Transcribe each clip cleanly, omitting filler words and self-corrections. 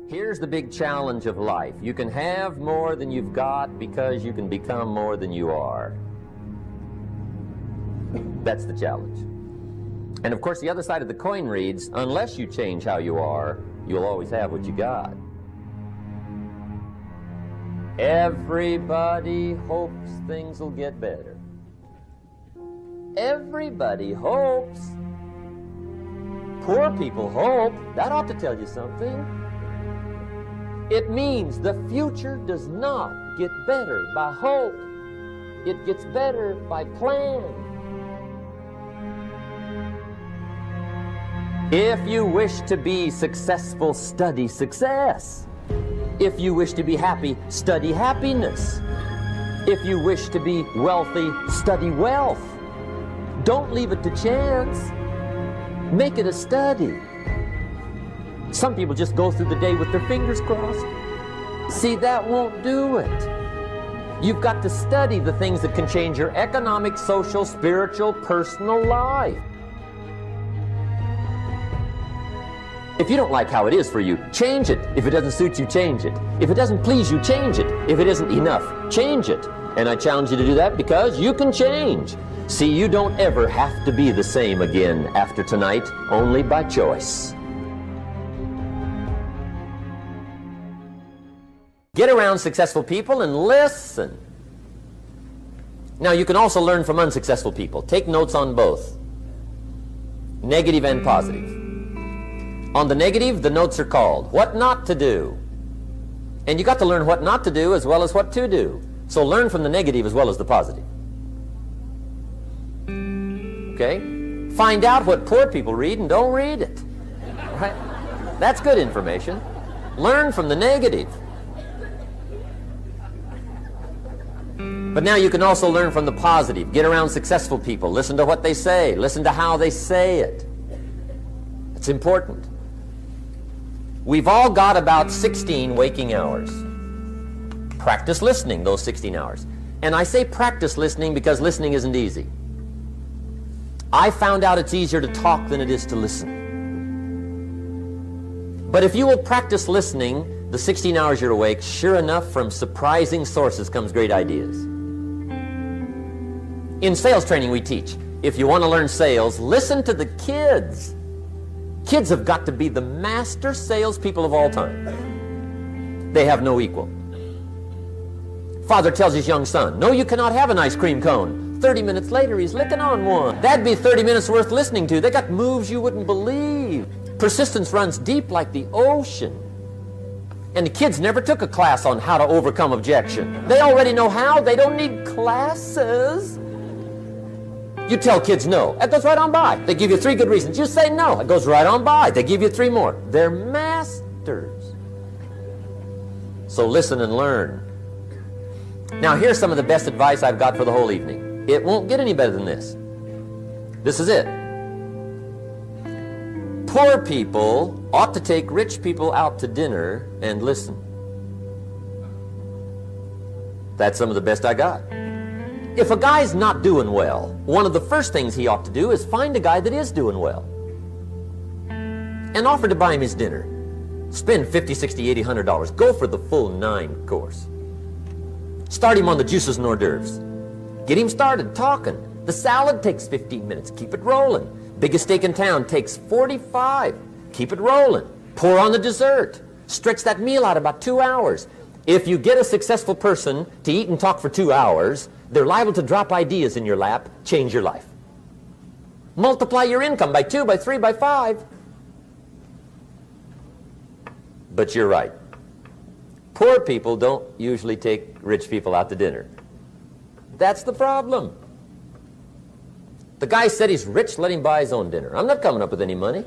Here's the big challenge of life. You can have more than you've got because you can become more than you are. That's the challenge. And of course, the other side of the coin reads, unless you change how you are, you'll always have what you got. Everybody hopes things will get better. Everybody hopes. Poor people hope. That ought to tell you something. It means the future does not get better by hope. It gets better by plan. If you wish to be successful, study success. If you wish to be happy, study happiness. If you wish to be wealthy, study wealth. Don't leave it to chance. Make it a study. Some people just go through the day with their fingers crossed. See, that won't do it. You've got to study the things that can change your economic, social, spiritual, personal life. If you don't like how it is for you, change it. If it doesn't suit you, change it. If it doesn't please you, change it. If it isn't enough, change it. And I challenge you to do that because you can change. See, you don't ever have to be the same again after tonight, only by choice. Get around successful people and listen. Now, you can also learn from unsuccessful people. Take notes on both, negative and positive. On the negative, the notes are called what not to do. And you got to learn what not to do as well as what to do. So learn from the negative as well as the positive. Okay? Find out what poor people read and don't read it. Right? That's good information. Learn from the negative. But now you can also learn from the positive. Get around successful people. Listen to what they say. Listen to how they say it. It's important. We've all got about 16 waking hours. Practice listening those 16 hours. And I say practice listening because listening isn't easy. I found out it's easier to talk than it is to listen. But if you will practice listening the 16 hours you're awake, sure enough, from surprising sources comes great ideas. In sales training we teach, if you want to learn sales, listen to the kids. Kids have got to be the master salespeople of all time. They have no equal. Father tells his young son, no, you cannot have an ice cream cone. 30 minutes later, he's licking on one. That'd be 30 minutes worth listening to. They got moves you wouldn't believe. Persistence runs deep like the ocean. And the kids never took a class on how to overcome objection. They already know how. They don't need classes. You tell kids no. It goes right on by. They give you 3 good reasons. You say no. It goes right on by. They give you 3 more. They're masters. So listen and learn. Now here's some of the best advice I've got for the whole evening. It won't get any better than this. This is it. Poor people ought to take rich people out to dinner and listen. That's some of the best I got. If a guy's not doing well, one of the first things he ought to do is find a guy that is doing well and offer to buy him his dinner. Spend $50, $60, $80, $100. Go for the full 9 course. Start him on the juices and hors d'oeuvres. Get him started talking. The salad takes 15 minutes. Keep it rolling. Biggest steak in town takes 45. Keep it rolling. Pour on the dessert. Stretch that meal out about 2 hours. If you get a successful person to eat and talk for 2 hours, they're liable to drop ideas in your lap, change your life. Multiply your income by 2, by 3, by 5. But you're right. Poor people don't usually take rich people out to dinner. That's the problem. The guy said he's rich, let him buy his own dinner. I'm not coming up with any money.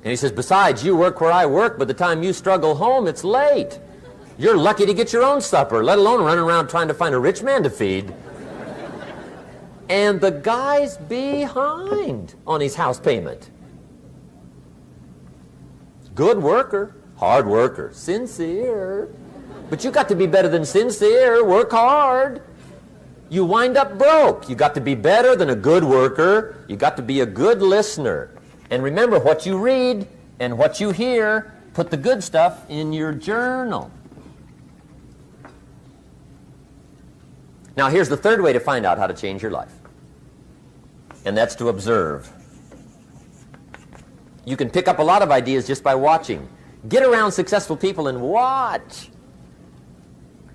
And he says, besides, you work where I work. By the time you struggle home, it's late. You're lucky to get your own supper, let alone running around trying to find a rich man to feed. And the guy's behind on his house payment. Good worker, hard worker, sincere. But you got to be better than sincere. Work hard. You wind up broke. You got to be better than a good worker. You got to be a good listener. And remember, what you read and what you hear, put the good stuff in your journal. Now, here's the third way to find out how to change your life, and that's to observe. You can pick up a lot of ideas just by watching. Get around successful people and watch.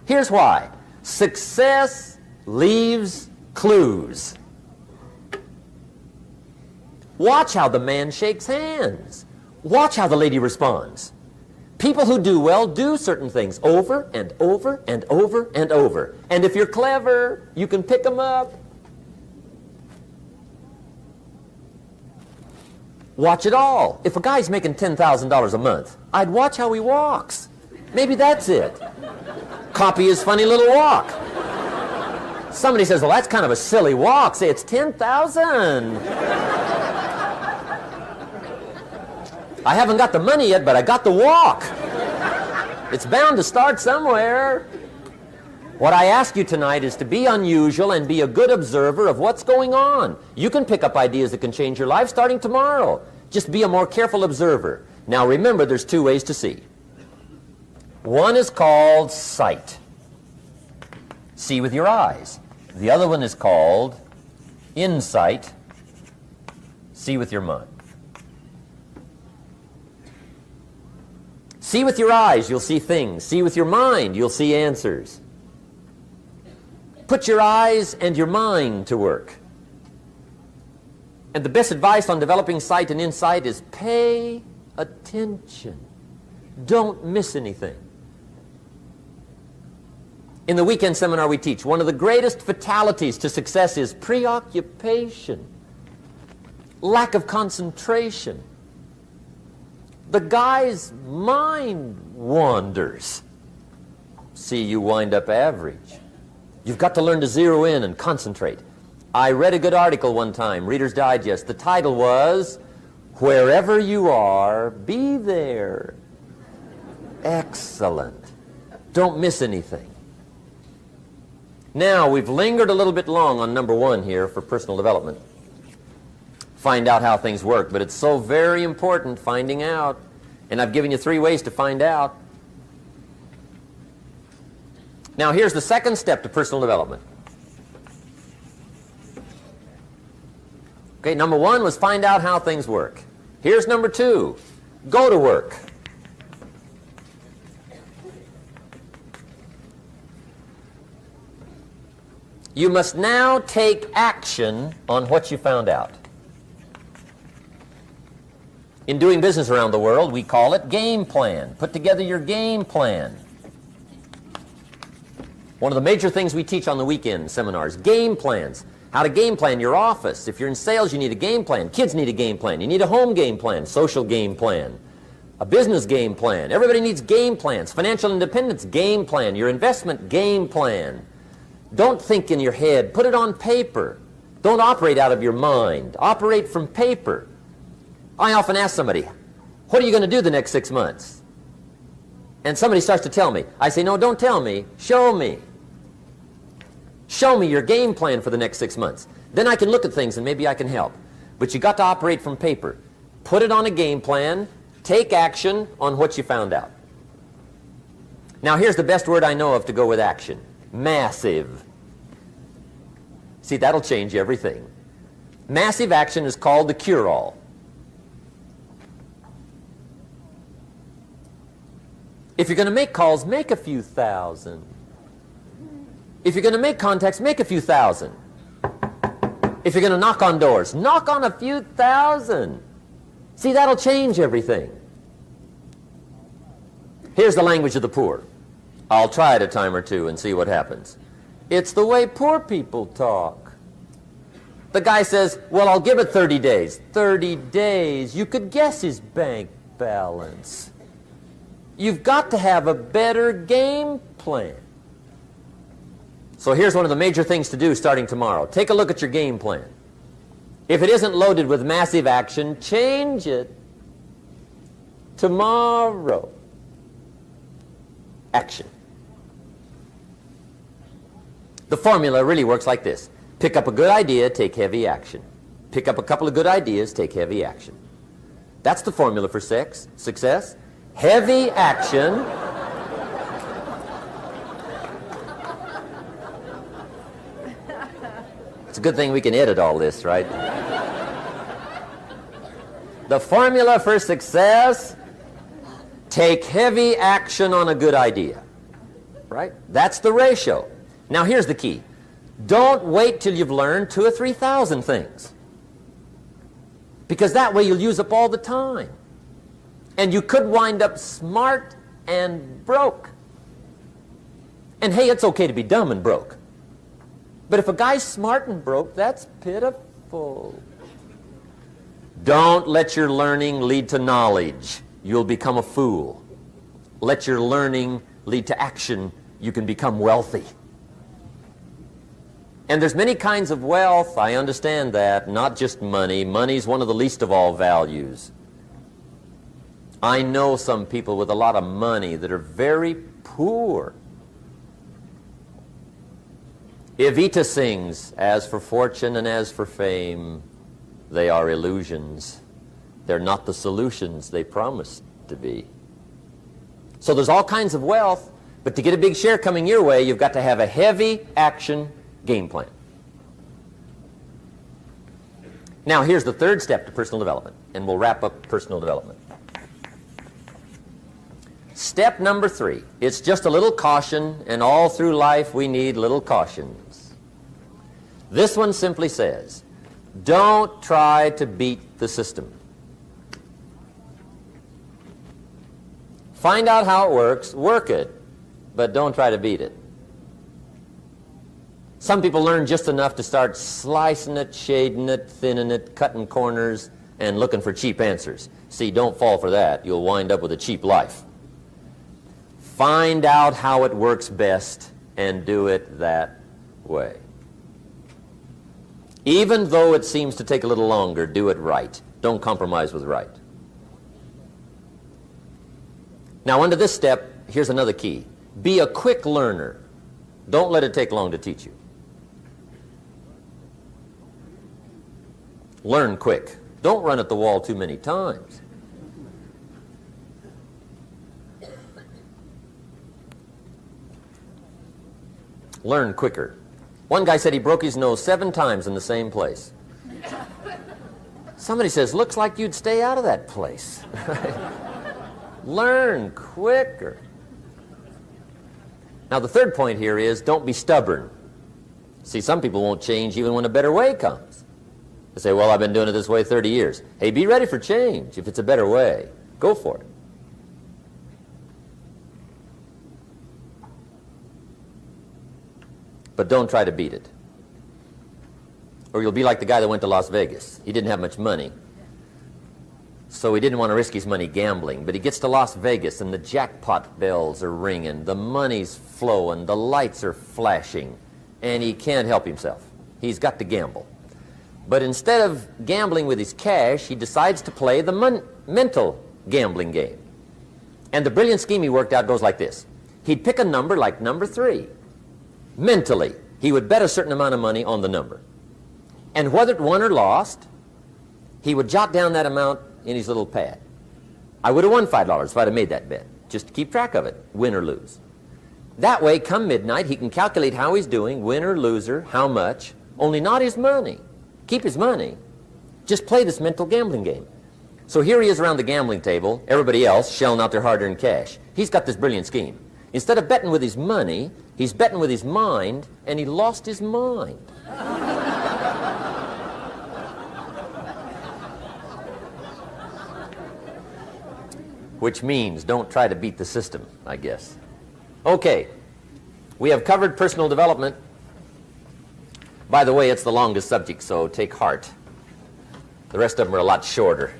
Here's why. Success leaves clues. Watch how the man shakes hands. Watch how the lady responds. People who do well do certain things over and over and over and over. And if you're clever, you can pick them up. Watch it all. If a guy's making $10,000 a month, I'd watch how he walks. Maybe that's it. Copy his funny little walk. Somebody says, well, that's kind of a silly walk. Say, it's 10,000. I haven't got the money yet, but I got the walk. It's bound to start somewhere. What I ask you tonight is to be unusual and be a good observer of what's going on. You can pick up ideas that can change your life starting tomorrow. Just be a more careful observer. Now remember, there's two ways to see. One is called sight. See with your eyes. The other one is called insight. See with your mind. See with your eyes, you'll see things. See with your mind, you'll see answers. Put your eyes and your mind to work. And the best advice on developing sight and insight is pay attention. Don't miss anything. In the weekend seminar we teach, one of the greatest fatalities to success is preoccupation, lack of concentration. The guy's mind wanders. See, you wind up average. You've got to learn to zero in and concentrate. I read a good article one time, Reader's Digest. The title was, Wherever You Are, Be There. Excellent. Don't miss anything. Now, we've lingered a little bit long on number one here for personal development. Find out how things work, but it's so very important finding out. And I've given you 3 ways to find out. Now here's the second step to personal development. Okay, number 1 was find out how things work. Here's number 2, go to work. You must now take action on what you found out. In doing business around the world, we call it game plan. Put together your game plan. One of the major things we teach on the weekend seminars, game plans. How to game plan your office. If you're in sales, you need a game plan. Kids need a game plan. You need a home game plan, social game plan, a business game plan. Everybody needs game plans. Financial independence, game plan. Your investment, game plan. Don't think in your head. Put it on paper. Don't operate out of your mind. Operate from paper. I often ask somebody, what are you going to do the next 6 months? And somebody starts to tell me. I say, no, don't tell me. Show me. Show me your game plan for the next 6 months. Then I can look at things and maybe I can help. But you got to operate from paper. Put it on a game plan. Take action on what you found out. Now here's the best word I know of to go with action. Massive. See, that'll change everything. Massive action is called the cure-all. If you're going to make calls, make a few thousand. If you're going to make contacts, make a few thousand. If you're going to knock on doors, knock on a few thousand. See, that'll change everything. Here's the language of the poor. I'll try it a time or two and see what happens. It's the way poor people talk. The guy says, well, I'll give it 30 days. 30 days. You could guess his bank balance. You've got to have a better game plan. So here's one of the major things to do starting tomorrow. Take a look at your game plan. If it isn't loaded with massive action, change it tomorrow. Action. The formula really works like this. Pick up a good idea, take heavy action. Pick up a couple of good ideas, take heavy action. That's the formula for success. Heavy action. It's a good thing we can edit all this, right? The formula for success: take heavy action on a good idea. Right? That's the ratio. Now here's the key. Don't wait till you've learned 2,000 or 3,000 things. Because that way you'll use up all the time. And you could wind up smart and broke. And hey, it's okay to be dumb and broke. But if a guy's smart and broke, that's pitiful. Don't let your learning lead to knowledge. You'll become a fool. Let your learning lead to action. You can become wealthy. And there's many kinds of wealth. I understand that. Not just money. Money's one of the least of all values. I know some people with a lot of money that are very poor. Evita sings, "As for fortune and as for fame, they are illusions. They're not the solutions they promised to be." So there's all kinds of wealth, but to get a big share coming your way, you've got to have a heavy action game plan. Now here's the third step to personal development, and we'll wrap up personal development. Step number 3. It's just a little caution, and all through life we need little cautions. This one simply says, don't try to beat the system. Find out how it works, work it, but don't try to beat it. Some people learn just enough to start slicing it, shading it, thinning it, cutting corners, and looking for cheap answers. See, don't fall for that. You'll wind up with a cheap life. Find out how it works best and do it that way. Even though it seems to take a little longer, do it right. Don't compromise with right. Now, under this step, here's another key. Be a quick learner. Don't let it take long to teach you. Learn quick. Don't run at the wall too many times. Learn quicker. One guy said he broke his nose 7 times in the same place. Somebody says, looks like you'd stay out of that place. Learn quicker. Now the third point here is don't be stubborn. See, some people won't change even when a better way comes. They say, well, I've been doing it this way 30 years. Hey, be ready for change. If it's a better way, go for it. But don't try to beat it. Or you'll be like the guy that went to Las Vegas. He didn't have much money, so he didn't want to risk his money gambling. But he gets to Las Vegas and the jackpot bells are ringing, the money's flowing, the lights are flashing, and he can't help himself. He's got to gamble. But instead of gambling with his cash, he decides to play the mental gambling game. And the brilliant scheme he worked out goes like this. He'd pick a number like number 3. Mentally, he would bet a certain amount of money on the number. And whether it won or lost, he would jot down that amount in his little pad. I would have won $5 if I'd have made that bet, just to keep track of it, win or lose. That way, come midnight, he can calculate how he's doing, win or loser, how much, only not his money. Keep his money. Just play this mental gambling game. So here he is around the gambling table, everybody else shelling out their hard-earned cash. He's got this brilliant scheme. Instead of betting with his money, he's betting with his mind, and he lost his mind. Which means don't try to beat the system, I guess. Okay, we have covered personal development. By the way, it's the longest subject, so take heart. The rest of them are a lot shorter.